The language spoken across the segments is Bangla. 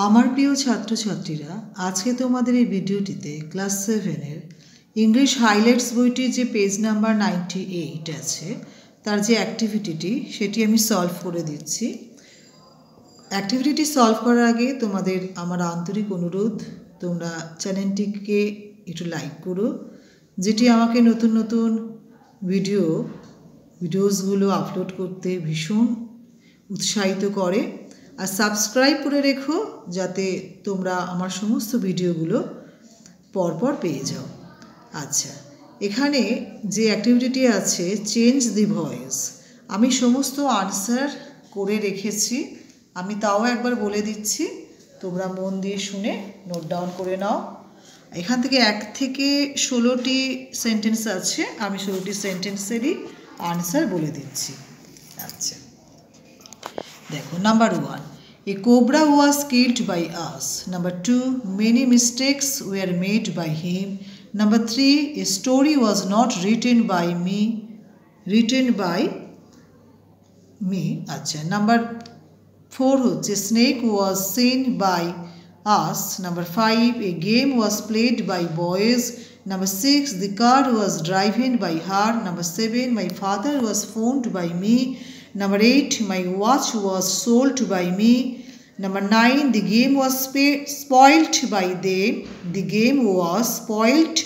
আমার প্রিয় ছাত্রছাত্রীরা, আজকে তোমাদের এই ভিডিওটিতে ক্লাস 7-এর ইংলিশ হাইলাইটস বইটির যে পেজ নাম্বার 98 আছে তার যে অ্যাক্টিভিটিটি সেটি আমি সলভ করে দিচ্ছি। অ্যাক্টিভিটিটি সলভ করার আগে তোমাদের আমার আন্তরিক অনুরোধ, তোমরা চ্যানেলটিকে একটু লাইক করো, যেটি আমাকে নতুন নতুন ভিডিওসগুলো আপলোড করতে ভীষণ উৎসাহিত করে। আর সাবস্ক্রাইব করে রেখো যাতে তোমরা আমার সমস্ত ভিডিওগুলো পরপর পেয়ে যাও। আচ্ছা, এখানে যে অ্যাক্টিভিটিটি আছে চেঞ্জ দি ভয়েস, আমি সমস্ত আনসার করে রেখেছি, আমি তাও একবার বলে দিচ্ছি, তোমরা মন দিয়ে শুনে নোট ডাউন করে নাও। এখান থেকে 1 থেকে 16টি সেন্টেন্স আছে, আমি 16টি সেন্টেন্সেরই আনসার বলে দিচ্ছি। আচ্ছা দেখো, number 1, a cobra was killed by us. Number 2, many mistakes were made by him. Number 3, a story was not written by me. আচ্ছা, নাম্বার 4 হচ্ছে snake was seen by us. Number 5, a game was played by boys. Number 6, the car was driven by her. Number 7, my father was phoned by me. Number 8, my watch was sold by me. Number 9, the game was spoilt by them. The game was spoilt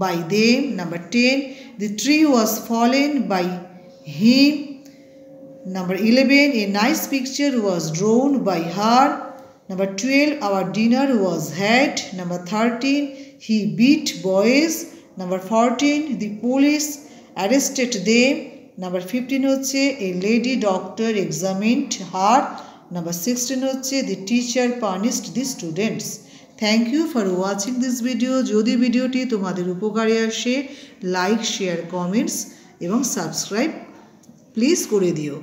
by them. Number 10, the tree was fallen by him. Number 11, a nice picture was drawn by her. Number 12, our dinner was had. Number 13, he beat boys. Number 14, the police arrested them. Number 15 হচ্ছে a lady doctor examined her. Number 16 হচ্ছে the teacher punished the students. Thank you for watching this video. যদি ভিডিওটি তোমাদের উপকারে আসে, লাইক, শেয়ার, কমেন্টস এবং সাবস্ক্রাইব প্লিজ করে দিও।